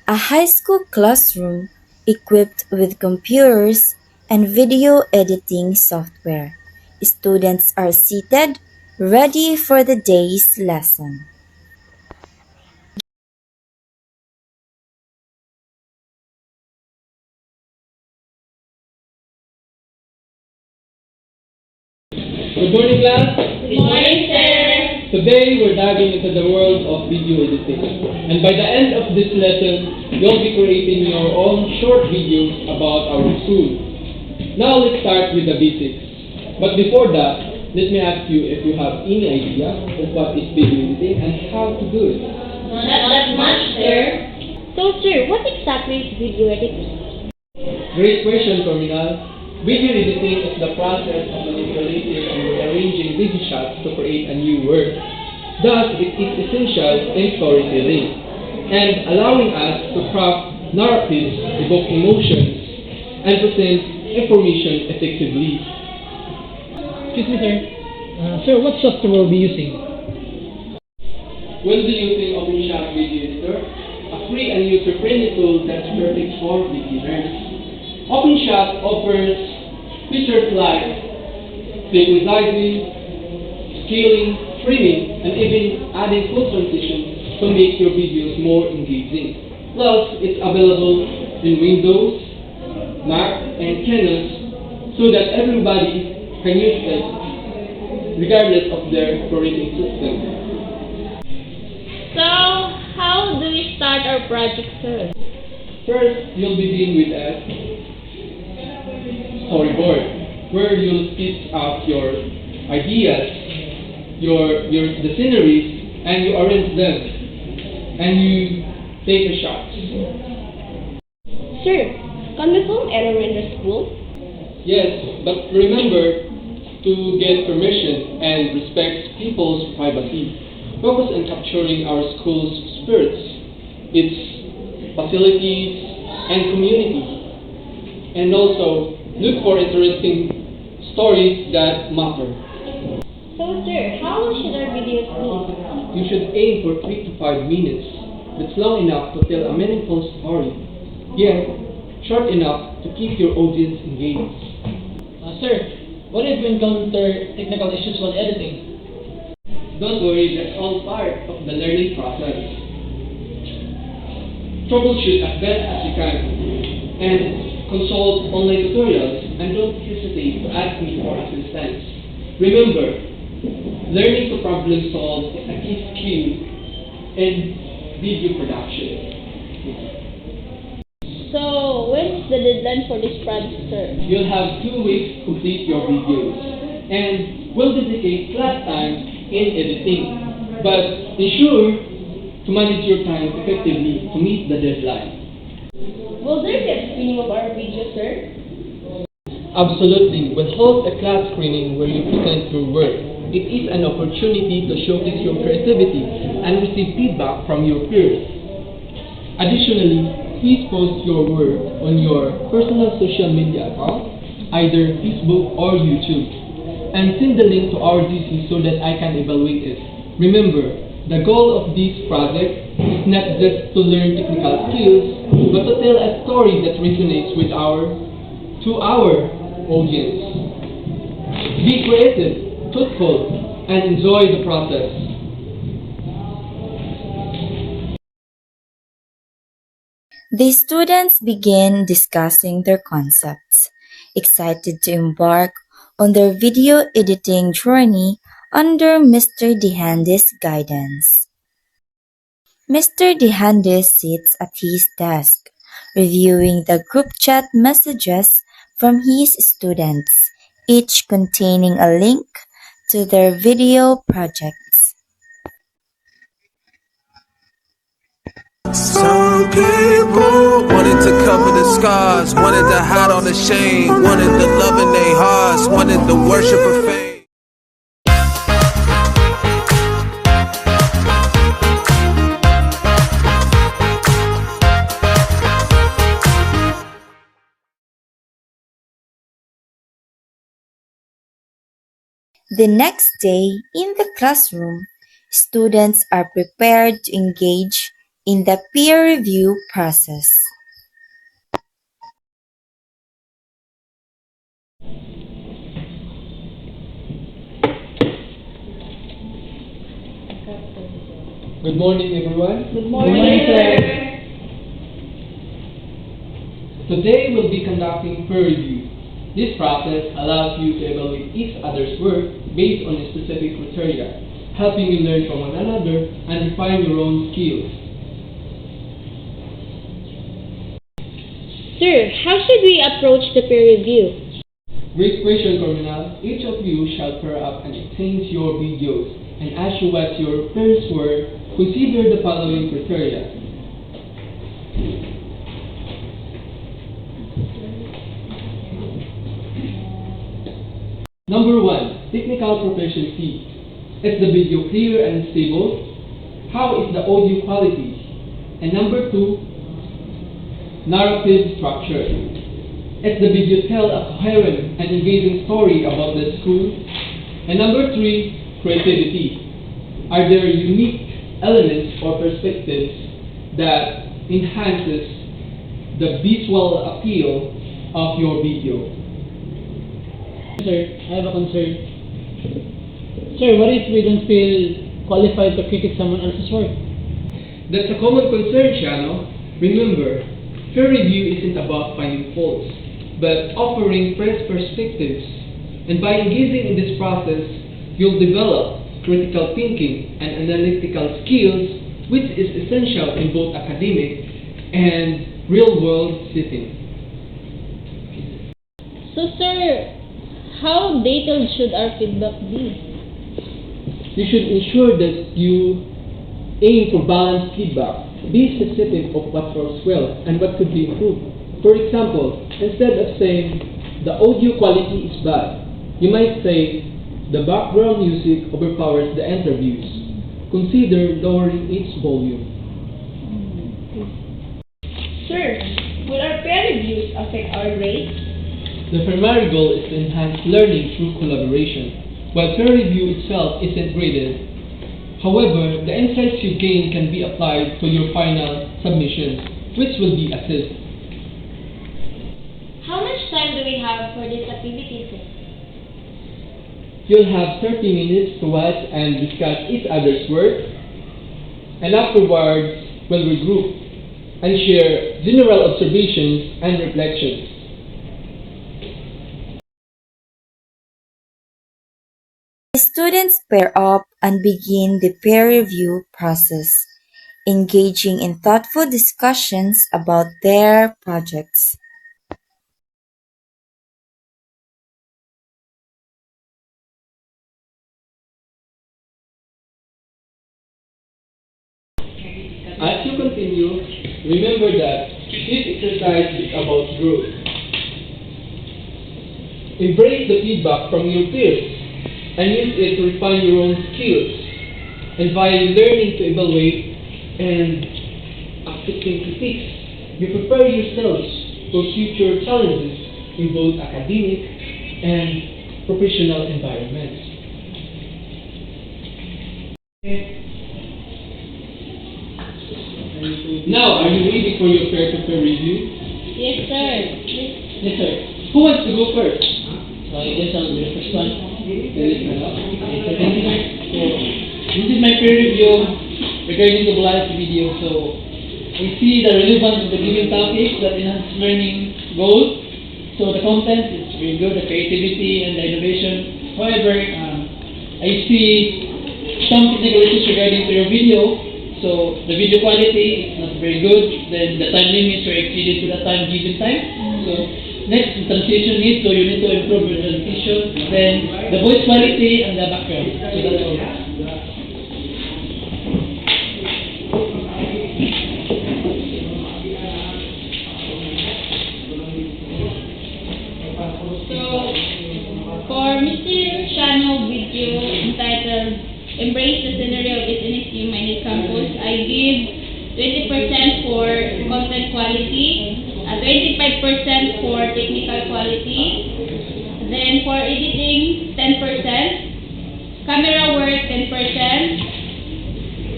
A high school classroom equipped with computers and video editing software. Students are seated, ready for the day's lesson. Good morning, class. Good morning, sir. Today we're diving into the world of video editing. And by the end of this lesson, you'll be creating your own short videos about our school. Now let's start with the basics. But before that, let me ask you if you have any idea of what is video editing and how to do it. Not that much, sir. So, sir, what exactly is video editing? Great question, Terminal. Video editing is the process of manipulating and rearranging video shots to create a new work. Thus, it is essential in storytelling and allowing us to craft narratives, evoke emotions, and present information effectively. Excuse me, sir. Sir, what software will be using? We'll be using OpenShot Video Editor, a free and user-friendly tool that's perfect for beginners. OpenShot offers features like clip resizing, scaling, trimming, and even adding full transition to make your videos more engaging. Plus, it's available in Windows, Mac, and Linux so that everybody can use it regardless of their operating system. So, how do we start our project, sir? First, you'll begin with a storyboard, where you'll sketch out your ideas, the sceneries, and you arrange them, and you take a shot. Sir, can we film anywhere in the school? Yes, but remember to get permission and respect people's privacy. Focus on capturing our school's spirits, its facilities, and community, and also look for interesting stories that matter. So, sir, how long should our videos be? You should aim for 3 to 5 minutes. That's long enough to tell a meaningful story, yet short enough to keep your audience engaged. Sir, what if we encounter technical issues while editing? Don't worry, that's all part of the learning process. Troubleshoot as best as you can, and consult online tutorials, and don't hesitate to ask me for assistance. Remember, learning to problem solve is a key skill in video production. So, when's the deadline for this project, sir? You'll have 2 weeks to complete your videos, and we'll dedicate class time in editing. But ensure to manage your time effectively to meet the deadline. Will there be a screening of our video, sir? Absolutely. We'll hold a class screening where you present your work. It is an opportunity to showcase your creativity and receive feedback from your peers. Additionally, please post your work on your personal social media account, either Facebook or YouTube, and send the link to our DC so that I can evaluate it. Remember, the goal of this project is not just to learn technical skills, but to tell a story that resonates with our audience. Be creative, truthful, and enjoy the process. The students begin discussing their concepts, excited to embark on their video editing journey under Mr. Dehandes' guidance. Mr. Dehandes sits at his desk, reviewing the group chat messages from his students, each containing a link to their video projects. Some people wanted to cover the scars, wanted to hide all the shame, wanted the love in their hearts, wanted the worship of fame. The next day, in the classroom, students are prepared to engage in the peer review process. Good morning, everyone. Good morning, sir. Today we'll be conducting peer review. This process allows you to evaluate each other's work based on a specific criteria, helping you learn from one another and refine your own skills. Sir, how should we approach the peer review? Great question, Corminal. Each of you shall pair up and exchange your videos. And as you what your peers were, consider the following criteria. Number 1, technical proficiency. Is the video clear and stable? How is the audio quality? And number 2, narrative structure. Is the video tell a coherent and engaging story about the school? And number 3, creativity. Are there unique elements or perspectives that enhances the visual appeal of your video? Sir, I have a concern. Sir, what if we don't feel qualified to critique someone else's work? That's a common concern, Shano. Remember, peer review isn't about finding faults, but offering fresh perspectives. And by engaging in this process, you'll develop critical thinking and analytical skills, which is essential in both academic and real-world settings. So, sir, how detailed should our feedback be? You should ensure that you aim for balanced feedback. Be specific of what works well and what could be improved. For example, instead of saying the audio quality is bad, you might say the background music overpowers the interviews. Consider lowering its volume. Sir, will our peer reviews affect our grades? The primary goal is to enhance learning through collaboration, while peer review itself isn't graded. However, the insights you gain can be applied to your final submission, which will be assessed. How much time do we have for this activity, sir? You'll have 30 minutes to watch and discuss each other's work, and afterwards we'll regroup and share general observations and reflections. The students pair up and begin the peer review process, engaging in thoughtful discussions about their projects. As you continue, remember that this exercise is about growth. Embrace the feedback from your peers and use it to refine your own skills. And by learning to evaluate and accepting critiques, you prepare yourselves for future challenges in both academic and professional environments. Now, are you ready for your peer-to-peer review? Yes, sir. Yes, sir. Who wants to go first? So I guess I'll be the first one. There is none. Okay, so thank you, sir. So, this is my peer review regarding the Bulalas video. So, I see the relevance of the given topic that enhance learning goals. So, the content is very good, the creativity and the innovation. However, I see some technical issues regarding to your video. So, the video quality is not very good. Then, the time limits are exceeded to the time given time. So, next, the translation needs, so you need to improve your translation. Then, the voice quality and the background. So, that's all. So, for Mr. Shano video entitled Embrace the Scenery of SNSU Maynila Campus, I give 20% for content quality, 25% for technical quality, then for editing, 10%, camera work, 10%,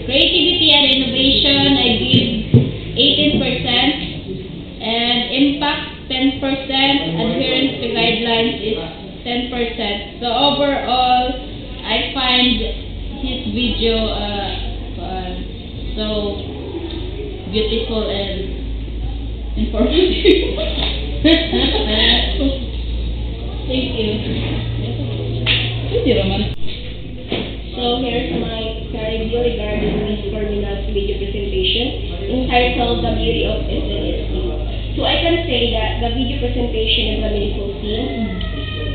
Creativity and innovation, I give 18%, and impact 10%, adherence to guidelines is 10%. So overall, I find his video so beautiful and informative. Thank you. Hindi naman. So here's my review regarding Miss Cormina's video presentation entitled The Beauty of SNSD. So I can say that the video presentation is a meaningful scene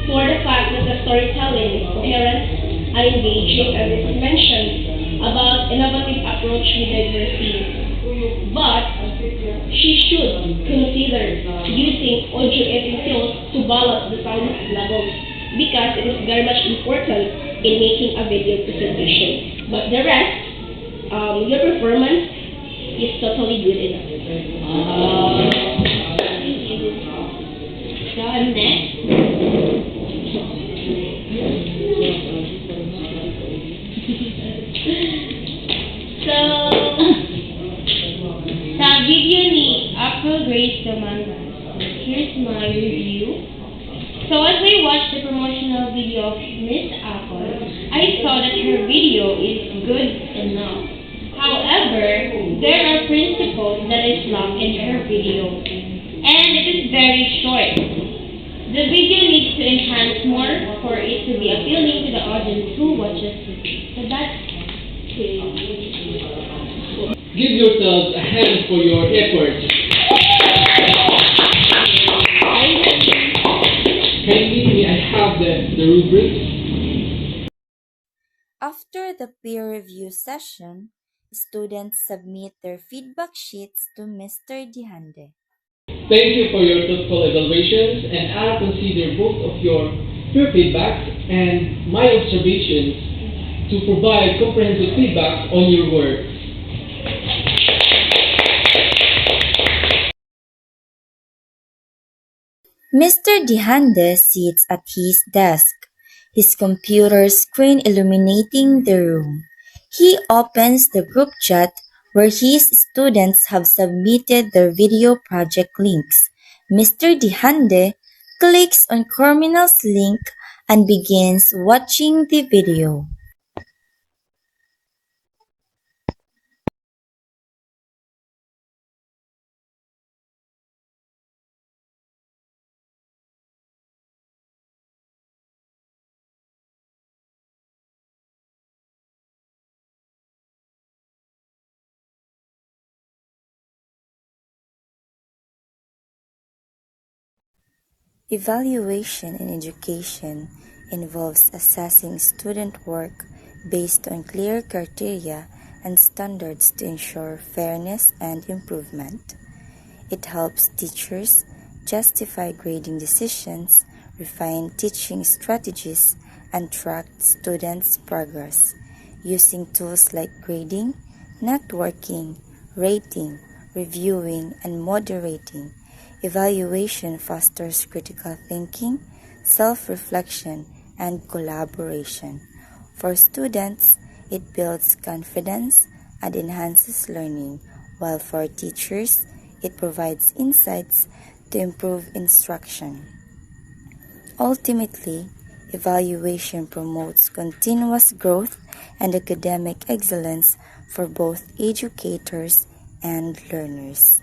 for the fact that the storytelling is coherent and engaging, as is mentioned about innovative approach with diversity. But she should consider using audio editing tools to balance the sound levels because it is very much important in making a video presentation. But the rest, your performance is totally good enough. So next. So, sa video ni Apple Grace Domangas, here's my review. So as I watched the promotional video of Miss Apple, I saw that her video is good enough. However, there are principles that is lacked in her video, and it is very short. The video needs to enhance more for it to be appealing to the audience who watches it. So that's it. Give yourselves a hand for your effort. Kindly, may I have the rubrics? After the peer review session, students submit their feedback sheets to Mr. Dihande. Thank you for your thoughtful evaluations, and I'll consider both of your peer feedbacks and my observations to provide comprehensive feedback on your work. Mr. Dihande sits at his desk, his computer screen illuminating the room. He opens the group chat where his students have submitted their video project links. Mr. Dihande clicks on Corminal's link and begins watching the video. Evaluation in education involves assessing student work based on clear criteria and standards to ensure fairness and improvement. It helps teachers justify grading decisions, refine teaching strategies, and track students' progress. Using tools like grading, networking, rating, reviewing, and moderating, evaluation fosters critical thinking, self-reflection, and collaboration. For students, it builds confidence and enhances learning, while for teachers, it provides insights to improve instruction. Ultimately, evaluation promotes continuous growth and academic excellence for both educators and learners.